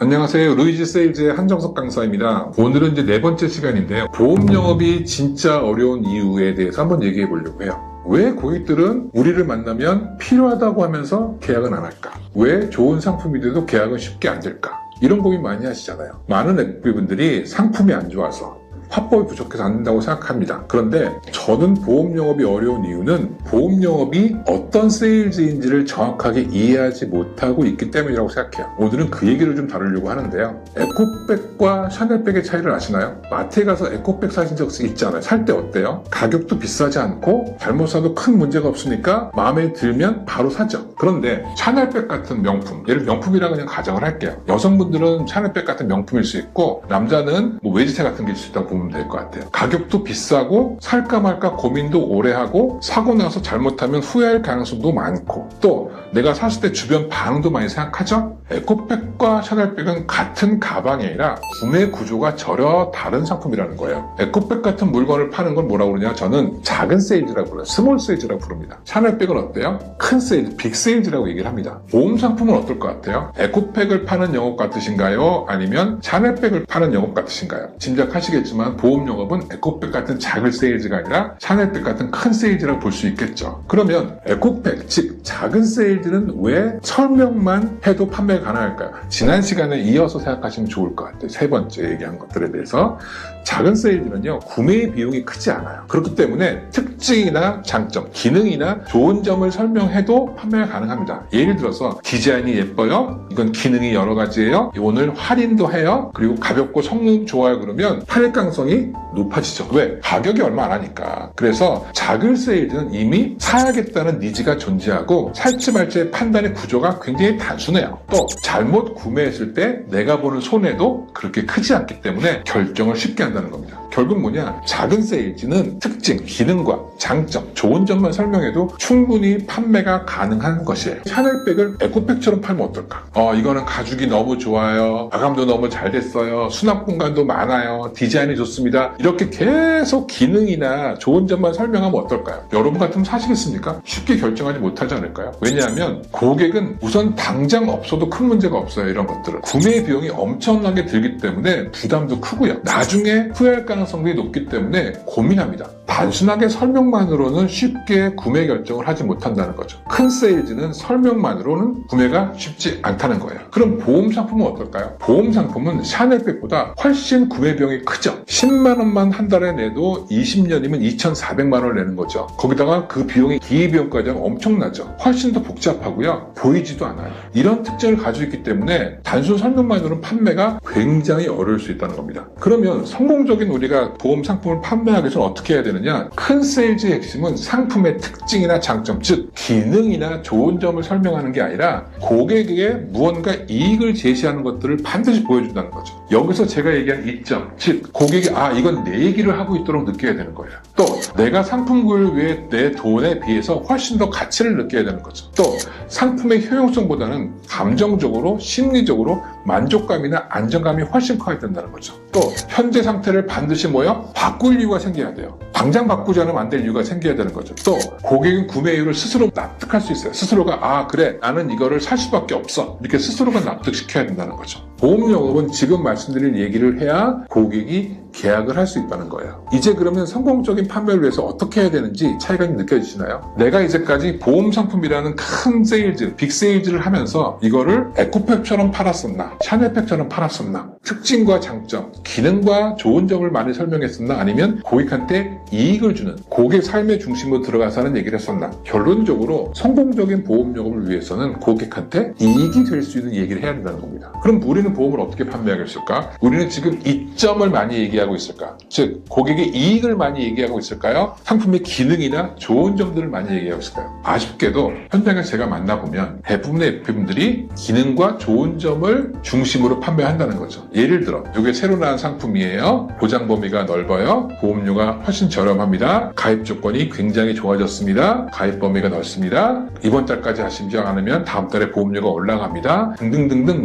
안녕하세요. 루이지 세일즈의 한정석 강사입니다. 오늘은 이제 네 번째 시간인데요. 보험 영업이 진짜 어려운 이유에 대해서 한번 얘기해 보려고 해요. 왜 고객들은 우리를 만나면 필요하다고 하면서 계약은 안 할까? 왜 좋은 상품이 돼도 계약은 쉽게 안 될까? 이런 고민 많이 하시잖아요. 많은 FP분들이 상품이 안 좋아서 화법이 부족해서 안 된다고 생각합니다. 그런데 저는 보험 영업이 어려운 이유는 보험 영업이 어떤 세일즈인지를 정확하게 이해하지 못하고 있기 때문이라고 생각해요. 오늘은 그 얘기를 좀 다루려고 하는데요. 에코백과 샤넬백의 차이를 아시나요? 마트에 가서 에코백 사신 적 있잖아요. 살 때 어때요? 가격도 비싸지 않고 잘못 사도 큰 문제가 없으니까 마음에 들면 바로 사죠. 그런데 샤넬백 같은 명품, 예를 명품이라 그냥 가정을 할게요. 여성분들은 샤넬백 같은 명품일 수 있고 남자는 외제차 같은 게 있을 수 있다고 보면 될 것 같아요. 가격도 비싸고 살까 말까 고민도 오래 하고 사고 나서 잘못하면 후회할 가능성도 많고 또 내가 샀을 때 주변 반응도 많이 생각하죠? 에코백과 샤넬백은 같은 가방이 아니라 구매 구조가 전혀 다른 상품이라는 거예요. 에코백 같은 물건을 파는 건 뭐라고 그러냐? 저는 작은 세일즈라고 불러요. 스몰 세일즈라고 부릅니다. 샤넬백은 어때요? 큰 세일즈, 빅 세일즈라고 얘기를 합니다. 보험 상품은 어떨 것 같아요? 에코백을 파는 영업 같으신가요? 아니면 샤넬백을 파는 영업 같으신가요? 짐작하시겠지만 보험 영업은 에코백 같은 작은 세일즈가 아니라 샤넬백 같은 큰 세일즈라고 볼 수 있겠죠. 그러면 에코백, 즉 작은 세일즈는 왜 설명만 해도 판매가 가능할까요? 지난 시간에 이어서 생각하시면 좋을 것 같아요. 세 번째 얘기한 것들에 대해서. 작은 세일즈는요, 구매 비용이 크지 않아요. 그렇기 때문에 특징이나 장점, 기능이나 좋은 점을 설명해도 판매가 가능합니다. 예를 들어서 디자인이 예뻐요. 이건 기능이 여러 가지예요. 오늘 할인도 해요. 그리고 가볍고 성능 좋아요. 그러면 판매 가능성이 높아지죠. 왜? 가격이 얼마 안 하니까. 그래서 작은 세일즈는 이미 사야겠다는 니즈가 존재하고 살지 말지의 판단의 구조가 굉장히 단순해요. 또 잘못 구매했을 때 내가 보는 손해도 그렇게 크지 않기 때문에 결정을 쉽게 한다는 겁니다. 결국 뭐냐? 작은 세일즈는 특징, 기능과 장점, 좋은 점만 설명해도 충분히 판매가 가능한 것이에요. 샤넬백을 에코백처럼 팔면 어떨까? 이거는 가죽이 너무 좋아요. 마감도 너무 잘 됐어요. 수납 공간도 많아요. 디자인이 좋습니다. 이렇게 계속 기능이나 좋은 점만 설명하면 어떨까요? 여러분 같으면 사시겠습니까? 쉽게 결정하지 못하지 않을까요? 왜냐하면 고객은 우선 당장 없어도 큰 문제가 없어요. 이런 것들은. 구매 비용이 엄청나게 들기 때문에 부담도 크고요. 나중에 후회할 가능성이 높기 때문에 고민합니다. 단순하게 설명만으로는 쉽게 구매 결정을 하지 못한다는 거죠. 큰 세일즈는 설명만으로는 구매가 쉽지 않다는 거예요. 그럼 보험 상품은 어떨까요? 보험 상품은 샤넬백보다 훨씬 구매 비용이 크죠. 10만 원만 한 달에 내도 20년이면 2,400만 원을 내는 거죠. 거기다가 그 비용이 기회비용까지 하면 엄청나죠. 훨씬 더 복잡하고요. 보이지도 않아요. 이런 특징을 가지고 있기 때문에 단순 설명만으로는 판매가 굉장히 어려울 수 있다는 겁니다. 그러면 성공적인 우리가 보험 상품을 판매하기 위해서는 어떻게 해야 되느냐? 큰 세일즈의 핵심은 상품의 특징이나 장점, 즉 기능이나 좋은 점을 설명하는 게 아니라 고객에게 무언가 이익을 제시하는 것들을 반드시 보여준다는 거죠. 여기서 제가 얘기한 이점, 즉 고객이 이건 내 얘기를 하고 있도록 느껴야 되는 거예요. 또 내가 상품 구매를 위해 내 돈에 비해서 훨씬 더 가치를 느껴야 되는 거죠. 또 상품의 효용성보다는 감정적으로, 심리적으로 만족감이나 안정감이 훨씬 커야 된다는 거죠. 또 현재 상태를 반드시 바꿀 이유가 생겨야 돼요. 당장 바꾸지 않으면 안 될 이유가 생겨야 되는 거죠. 또 고객은 구매 이유를 스스로 납득할 수 있어요. 스스로가 그래 나는 이거를 살 수밖에 없어. 이렇게 스스로가 납득시켜야 된다는 거죠. 보험 영업은 지금 말씀드린 얘기를 해야 고객이 계약을 할 수 있다는 거예요. 이제 그러면 성공적인 판매를 위해서 어떻게 해야 되는지 차이가 느껴지시나요? 내가 이제까지 보험 상품이라는 큰 세일즈, 빅 세일즈를 하면서 이거를 에코백처럼 팔았었나? 샤넬백처럼 팔았었나? 특징과 장점, 기능과 좋은 점을 많이 설명했었나? 아니면 고객한테 이익을 주는 고객 삶의 중심으로 들어가서 하는 얘기를 했었나? 결론적으로 성공적인 보험 영업을 위해서는 고객한테 이익이 될 수 있는 얘기를 해야 된다는 겁니다. 그럼 우리는 보험을 어떻게 판매하겠을까? 우리는 지금 이점을 많이 얘기하고 있을까? 즉 고객의 이익을 많이 얘기하고 있을까요? 상품의 기능이나 좋은 점들을 많이 얘기하고 있을까요? 아쉽게도 현장에서 제가 만나보면 대부분의 FP분들이 기능과 좋은 점을 중심으로 판매한다는 거죠. 예를 들어 이게 새로 나온 상품이에요. 보장 범위가 넓어요. 보험료가 훨씬 저렴합니다. 가입 조건이 굉장히 좋아졌습니다. 가입 범위가 넓습니다. 이번 달까지 하시지 않으면 다음 달에 보험료가 올라갑니다. 등등등등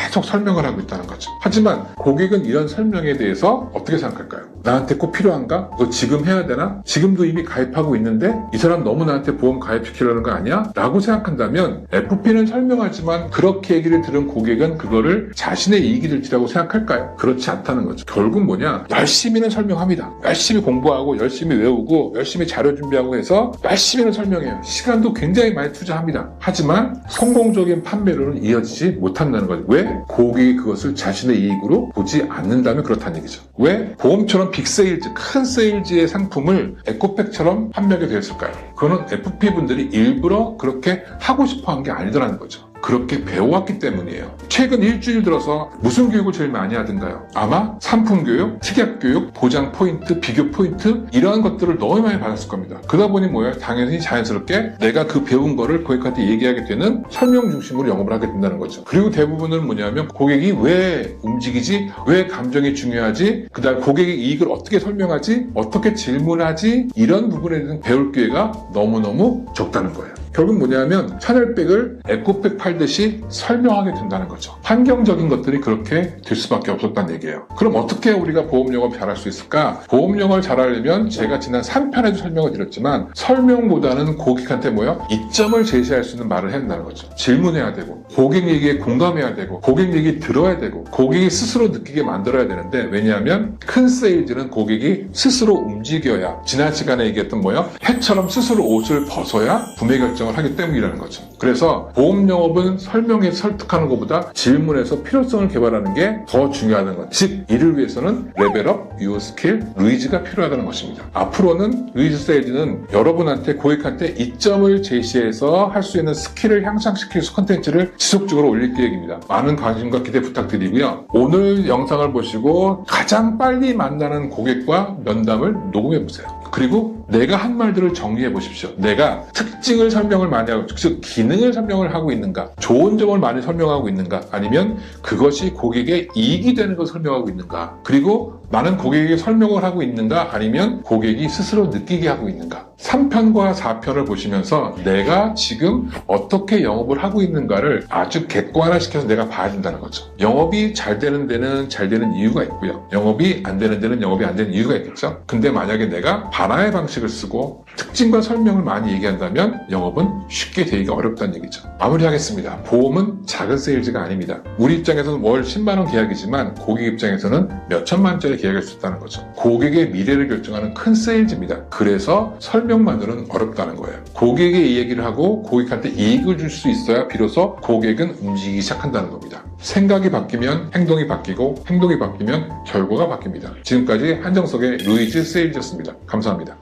계속 설명을 하고 있다는 거죠. 하지만 고객은 이런 설명에 대해서 어떻게 생각할까요? 나한테 꼭 필요한가? 너 지금 해야 되나? 지금도 이미 가입하고 있는데 이 사람 너무 나한테 보험 가입시키려는 거 아니야? 라고 생각한다면 FP는 설명하지만 그렇게 얘기를 들은 고객은 그거를 자신의 이익이 될지라고 생각할까요? 그렇지 않다는 거죠. 결국 뭐냐? 열심히는 설명합니다. 열심히 공부하고 열심히 외우고 열심히 자료 준비하고 해서 열심히는 설명해요. 시간도 굉장히 많이 투자합니다. 하지만 성공적인 판매로는 이어지지 못한다는 거죠. 왜? 고객이 그것을 자신의 이익으로 보지 않는다면 그렇다는 얘기죠. 왜? 보험처럼 빅세일즈, 큰 세일즈의 상품을 에코백처럼 판매하게 되었을까요? 그거는 FP분들이 일부러 그렇게 하고 싶어 한 게 아니더라는 거죠. 그렇게 배워왔기 때문이에요. 최근 일주일 들어서 무슨 교육을 제일 많이 하던가요? 아마 상품 교육, 특약 교육, 보장 포인트, 비교 포인트 이러한 것들을 너무 많이 받았을 겁니다. 그러다 보니 뭐예요? 당연히 자연스럽게 내가 그 배운 거를 고객한테 얘기하게 되는 설명 중심으로 영업을 하게 된다는 거죠. 그리고 대부분은 뭐냐면 고객이 왜 움직이지? 왜 감정이 중요하지? 그 다음 고객의 이익을 어떻게 설명하지? 어떻게 질문하지? 이런 부분에 대해서 배울 기회가 너무너무 적다는 거예요. 결국 뭐냐면 샤넬백을 에코백 팔듯이 설명하게 된다는 거죠. 환경적인 것들이 그렇게 될 수밖에 없었다는 얘기예요. 그럼 어떻게 우리가 보험 영업 잘할 수 있을까? 보험 영업을 잘하려면 제가 지난 3편에도 설명을 드렸지만 설명보다는 고객한테 이점을 제시할 수 있는 말을 해야 된다는 거죠. 질문해야 되고 고객 얘기에 공감해야 되고 고객 얘기 들어야 되고 고객이 스스로 느끼게 만들어야 되는데 왜냐하면 큰 세일즈는 고객이 스스로 움직여야 지난 시간에 얘기했던 해처럼 스스로 옷을 벗어야 구매 결정을 하기 때문이라는 거죠. 그래서 보험 영업은 설명해서 설득하는 것보다 질문해서 필요성을 개발하는 게 더 중요하다는 것. 즉 이를 위해서는 레벨업, 유어 스킬, 루이즈가 필요하다는 것입니다. 앞으로는 루이즈 세일즈는 여러분한테 고객한테 이점을 제시해서 할 수 있는 스킬을 향상시킬 콘텐츠를 지속적으로 올릴 계획입니다. 많은 관심과 기대 부탁드리고요. 오늘 영상을 보시고 가장 빨리 만나는 고객과 면담을 녹음해 보세요. 그리고 내가 한 말들을 정리해 보십시오. 내가 특징을 설명을 많이 하고 즉 기능을 설명을 하고 있는가, 좋은 점을 많이 설명하고 있는가, 아니면 그것이 고객의 이익이 되는 것을 설명하고 있는가, 그리고 나는 고객에게 설명을 하고 있는가, 아니면 고객이 스스로 느끼게 하고 있는가. 3편과 4편을 보시면서 내가 지금 어떻게 영업을 하고 있는가를 아주 객관화시켜서 내가 봐야 된다는 거죠. 영업이 잘 되는 데는 잘 되는 이유가 있고요. 영업이 안 되는 데는 영업이 안 되는 이유가 있겠죠. 근데 만약에 내가 반화의 방식을 쓰고 특징과 설명을 많이 얘기한다면 영업은 쉽게 되기가 어렵다는 얘기죠. 마무리하겠습니다. 보험은 작은 세일즈가 아닙니다. 우리 입장에서는 월 10만 원 계약이지만 고객 입장에서는 몇 천만 원짜리 계약일 수 있다는 거죠. 고객의 미래를 결정하는 큰 세일즈입니다. 그래서 설명만으로는 어렵다는 거예요. 고객의 이 얘기를 하고 고객한테 이익을 줄 수 있어야 비로소 고객은 움직이기 시작한다는 겁니다. 생각이 바뀌면 행동이 바뀌고 행동이 바뀌면 결과가 바뀝니다. 지금까지 한정석의 루이즈 세일즈였습니다. 감사합니다.